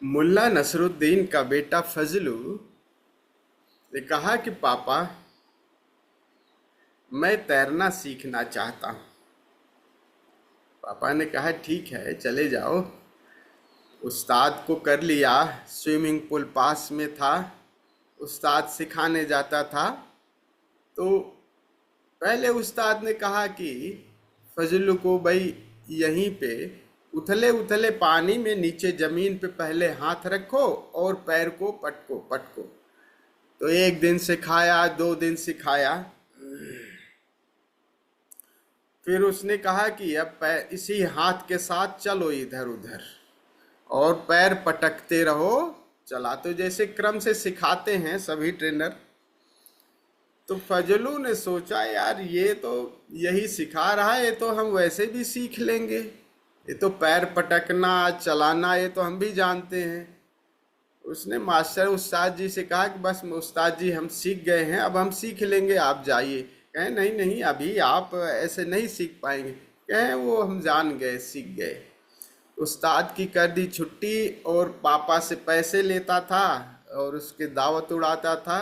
मुल्ला नसरुद्दीन का बेटा फजलू ने कहा कि पापा, मैं तैरना सीखना चाहता हूँ। पापा ने कहा ठीक है, चले जाओ। उस्ताद को कर लिया, स्विमिंग पूल पास में था, उस्ताद सिखाने जाता था। तो पहले उस्ताद ने कहा कि फजलू को भाई यहीं पे उथले उथले पानी में नीचे जमीन पे पहले हाथ रखो और पैर को पटको पटको। तो एक दिन सिखाया, 2 दिन सिखाया, फिर उसने कहा कि अब पैर इसी हाथ के साथ चलो इधर उधर और पैर पटकते रहो। चला तो जैसे क्रम से सिखाते हैं सभी ट्रेनर। तो फजलू ने सोचा यार ये तो यही सिखा रहा है, ये तो हम वैसे भी सीख लेंगे। ये तो पैर पटकना चलाना ये तो हम भी जानते हैं। उसने मास्टर उस्ताद जी से कहा कि बस उस्ताद जी हम सीख गए हैं, अब हम सीख लेंगे, आप जाइए। कहें नहीं नहीं, अभी आप ऐसे नहीं सीख पाएंगे। कहें वो हम जान गए, सीख गए। उस्ताद की कर दी छुट्टी और पापा से पैसे लेता था और उसके दावत उड़ाता था।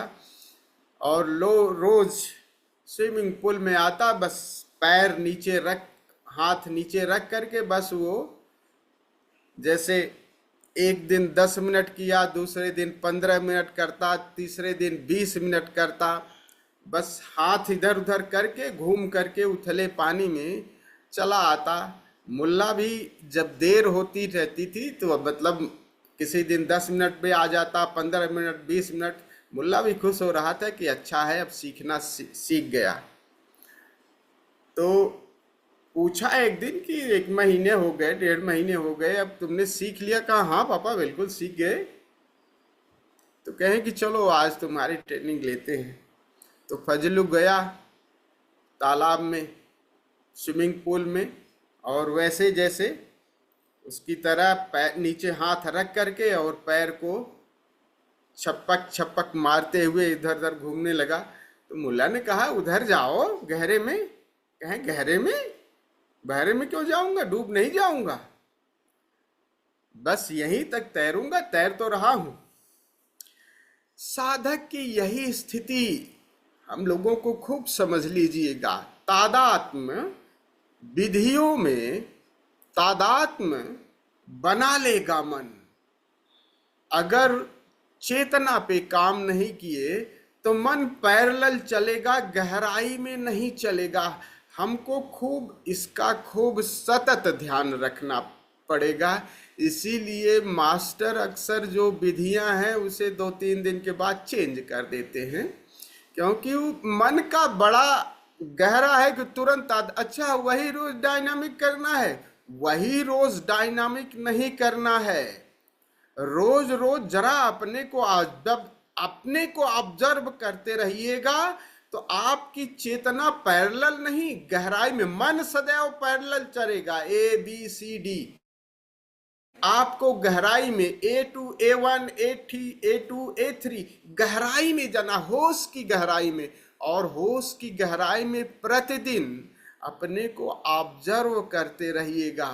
और लो रोज स्विमिंग पूल में आता, बस पैर नीचे रख, हाथ नीचे रख करके बस वो जैसे एक दिन 10 मिनट किया, दूसरे दिन 15 मिनट करता, तीसरे दिन 20 मिनट करता। बस हाथ इधर उधर करके घूम करके उथले पानी में चला आता। मुल्ला भी जब देर होती रहती थी तो मतलब किसी दिन 10 मिनट पे आ जाता, 15 मिनट, 20 मिनट। मुल्ला भी खुश हो रहा था कि अच्छा है, अब सीखना सीख गया। तो पूछा एक दिन कि 1 महीने हो गए, 1.5 महीने हो गए, अब तुमने सीख लिया? कहा हाँ पापा बिल्कुल सीख गए। तो कहें कि चलो आज तुम्हारी ट्रेनिंग लेते हैं। तो फजलू गया तालाब में, स्विमिंग पूल में, और वैसे जैसे उसकी तरह पैर नीचे हाथ रख करके और पैर को छपक छपक मारते हुए इधर उधर घूमने लगा। तो मुल्ला ने कहा उधर जाओ गहरे में। कहें गहरे में? गहरे में क्यों जाऊंगा, डूब नहीं जाऊंगा, बस यहीं तक तैरूंगा, तैर तो रहा हूं। साधक की यही स्थिति हम लोगों को खूब समझ लीजिएगा। तादात्म्य विधियों में तादात्म्य बना लेगा मन। अगर चेतना पे काम नहीं किए तो मन पैरेलल चलेगा, गहराई में नहीं चलेगा। हमको खूब इसका खूब सतत ध्यान रखना पड़ेगा। इसीलिए मास्टर अक्सर जो विधियां हैं उसे 2-3 दिन के बाद चेंज कर देते हैं, क्योंकि मन का बड़ा गहरा है कि तुरंत अच्छा वही रोज डायनामिक करना है। वही रोज डायनामिक नहीं करना है। रोज रोज जरा अपने को ऑब्जर्व करते रहिएगा तो आपकी चेतना पैरेलल नहीं, गहराई में, मन सदैव पैरेलल चलेगा। ABCD आपको गहराई में A2 A1 A3 A2 A3 गहराई में जाना, होश की गहराई में। और होश की गहराई में प्रतिदिन अपने को ऑब्जर्व करते रहिएगा।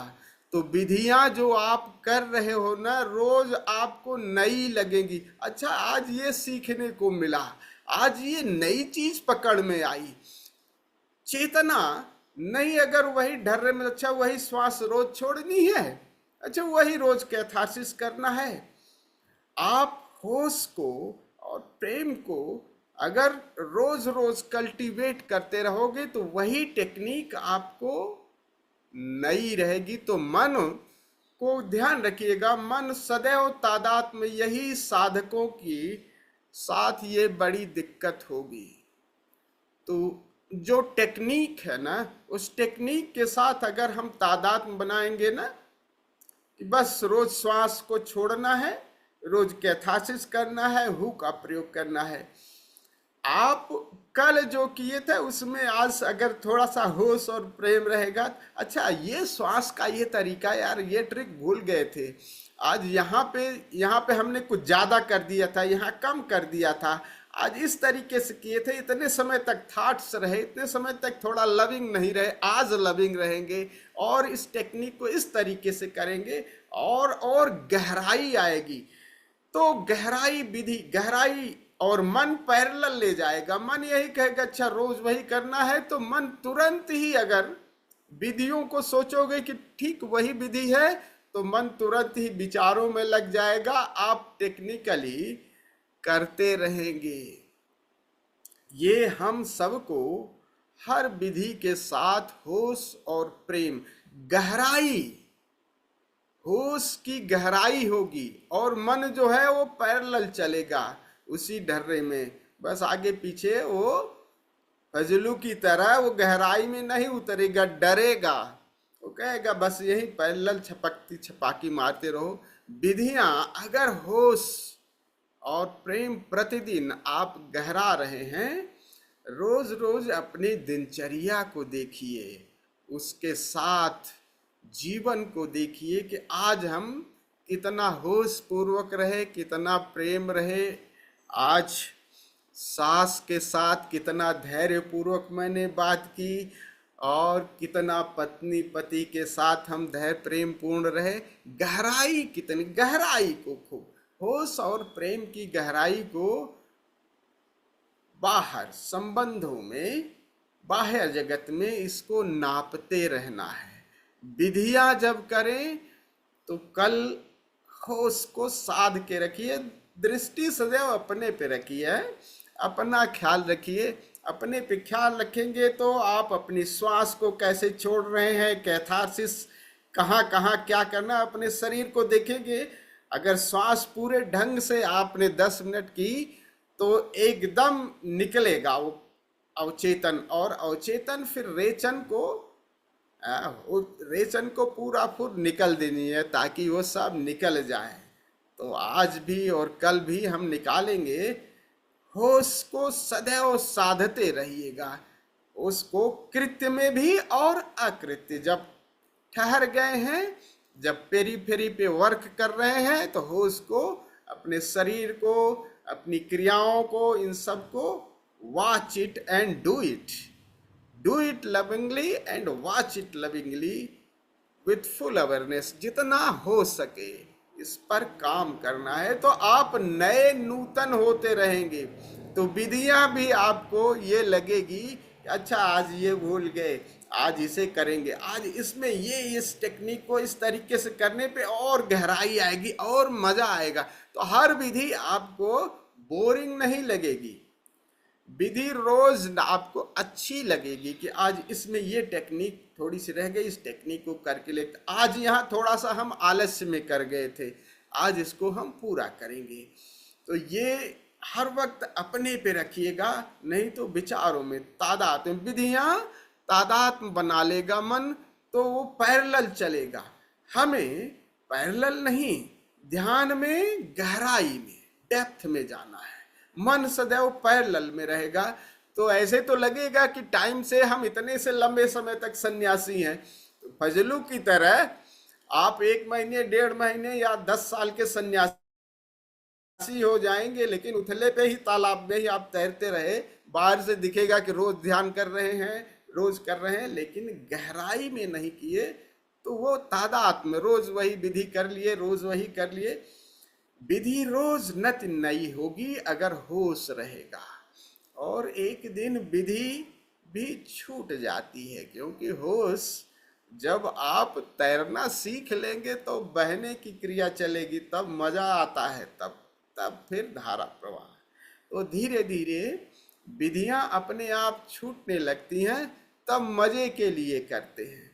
तो विधियां जो आप कर रहे हो ना, रोज आपको नई लगेंगी। अच्छा आज ये सीखने को मिला, आज ये नई चीज पकड़ में आई। चेतना नहीं, अगर वही ढर्रे में, अच्छा वही श्वास रोज छोड़नी है, अच्छा वही रोज कैथारसिस करना है। आप होश को और प्रेम को अगर रोज रोज कल्टीवेट करते रहोगे तो वही टेक्निक आपको नई रहेगी। तो मन को ध्यान रखिएगा, मन सदैव तादाद में, यही साधकों की साथ ये बड़ी दिक्कत होगी। तो जो टेक्निक है ना, उस टेक्निक के साथ अगर हम तादाद में बनाएंगे ना कि बस रोज श्वास को छोड़ना है, रोज कैथारसिस करना है, हु का प्रयोग करना है। आप कल जो किए थे उसमें आज अगर थोड़ा सा होश और प्रेम रहेगा, अच्छा ये श्वास का ये तरीका, यार ये ट्रिक भूल गए थे, आज यहाँ पे हमने कुछ ज़्यादा कर दिया था, यहाँ कम कर दिया था। आज इस तरीके से किए थे, इतने समय तक थॉट्स रहे, इतने समय तक थोड़ा लविंग नहीं रहे, आज लविंग रहेंगे और इस टेक्निक को इस तरीके से करेंगे और गहराई आएगी। तो गहराई विधि, गहराई और मन पैरेलल ले जाएगा। मन यही कहेगा अच्छा रोज वही करना है, तो मन तुरंत ही अगर विधियों को सोचोगे कि ठीक वही विधि है, तो मन तुरंत ही विचारों में लग जाएगा, आप टेक्निकली करते रहेंगे। ये हम सबको हर विधि के साथ होश और प्रेम, गहराई, होश की गहराई होगी और मन जो है वो पैरेलल चलेगा उसी ढर्रे में, बस आगे पीछे वो फजलू की तरह वो गहराई में नहीं उतरेगा, डरेगा। वो कहेगा बस यही पैरेलल छपकती छपाकी मारते रहो। विधियां अगर होश और प्रेम प्रतिदिन आप गहरा रहे हैं, रोज रोज अपनी दिनचर्या को देखिए, उसके साथ जीवन को देखिए कि आज हम कितना होश पूर्वक रहे, कितना प्रेम रहे, आज सास के साथ कितना धैर्य पूर्वक मैंने बात की और कितना पत्नी पति के साथ हम धैर्य प्रेम पूर्ण रहे। गहराई, कितनी गहराई को, खूब होश और प्रेम की गहराई को बाहर संबंधों में, बाह्य जगत में इसको नापते रहना है। विधियां जब करें तो कल होश को साध के रखिए, दृष्टि सदैव अपने पे रखिए, अपना ख्याल रखिए। अपने पे ख्याल रखेंगे तो आप अपनी श्वास को कैसे छोड़ रहे हैं, कैथारसिस कहाँ कहाँ क्या करना, अपने शरीर को देखेंगे। अगर श्वास पूरे ढंग से आपने 10 मिनट की तो एकदम निकलेगा वो अवचेतन, और अवचेतन फिर रेचन को पूरा फुर निकल देनी है ताकि वो सब निकल जाए। तो आज भी और कल भी हम निकालेंगे। होश को सदैव साधते रहिएगा, उसको कृत्य में भी और अकृत्य, जब ठहर गए हैं, जब पेरी फेरी पे वर्क कर रहे हैं, तो होश को, अपने शरीर को, अपनी क्रियाओं को, इन सब को watch it and do it lovingly and watch it lovingly with full awareness. जितना हो सके इस पर काम करना है, तो आप नए नूतन होते रहेंगे। तो विधियां भी आपको ये लगेगी अच्छा आज ये भूल गए, आज इसे करेंगे, आज इसमें ये इस टेक्निक को इस तरीके से करने पे और गहराई आएगी और मजा आएगा। तो हर विधि आपको बोरिंग नहीं लगेगी, विधि रोज आपको अच्छी लगेगी कि आज इसमें ये टेक्निक थोड़ी सी रह गई, इस टेक्निक को करके ले, आज यहाँ थोड़ा सा हम आलस्य में कर गए थे, आज इसको हम पूरा करेंगे। तो ये हर वक्त अपने पे रखिएगा, नहीं तो विचारों में तादाद में, विधियां तादात्म बना लेगा मन, तो वो पैरेलल चलेगा। हमें पैरेलल नहीं, ध्यान में गहराई में, डेप्थ में जाना है। मन सदैव पैरेलल में रहेगा। तो ऐसे तो लगेगा कि टाइम से हम इतने से लंबे समय तक सन्यासी हैं, तो फजलू की तरह आप 1 महीने 1.5 महीने या 10 साल के सन्यासी हो जाएंगे, लेकिन उथले पे ही तालाब में ही आप तैरते रहे, बाहर से दिखेगा कि रोज ध्यान कर रहे हैं, रोज कर रहे हैं, लेकिन गहराई में नहीं किए। तो वो तादाद में रोज वही विधि कर लिए, रोज वही कर लिए। विधि रोज नित्य नई होगी अगर होश रहेगा, और एक दिन विधि भी छूट जाती है, क्योंकि होश, जब आप तैरना सीख लेंगे तो बहने की क्रिया चलेगी, तब मजा आता है, तब फिर धारा प्रवाह। तो धीरे धीरे विधियां अपने आप छूटने लगती हैं, तब मजे के लिए करते हैं।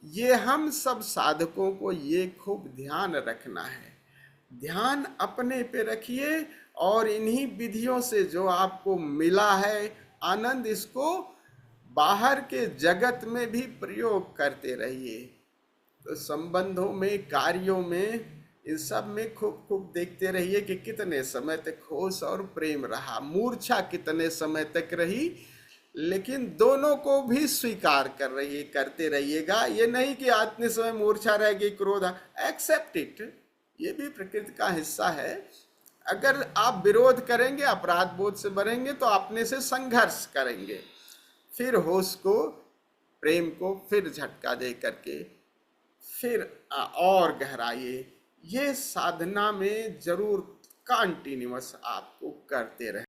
ये हम सब साधकों को ये खूब ध्यान रखना है। ध्यान अपने पे रखिए और इन्हीं विधियों से जो आपको मिला है आनंद, इसको बाहर के जगत में भी प्रयोग करते रहिए। तो संबंधों में, कार्यों में, इन सब में खूब खूब देखते रहिए कि कितने समय तक होश और प्रेम रहा, मूर्छा कितने समय तक रही, लेकिन दोनों को भी स्वीकार करते रहिएगा। ये नहीं कि इतने समय मूर्छा रहेगी, क्रोध, एक्सेप्ट इट, ये भी प्रकृति का हिस्सा है। अगर आप विरोध करेंगे, अपराध बोध से भरेंगे, तो अपने से संघर्ष करेंगे, फिर होश को, प्रेम को फिर झटका दे करके फिर और गहराइए। ये साधना में जरूर कंटिन्यूअस आपको करते रहे।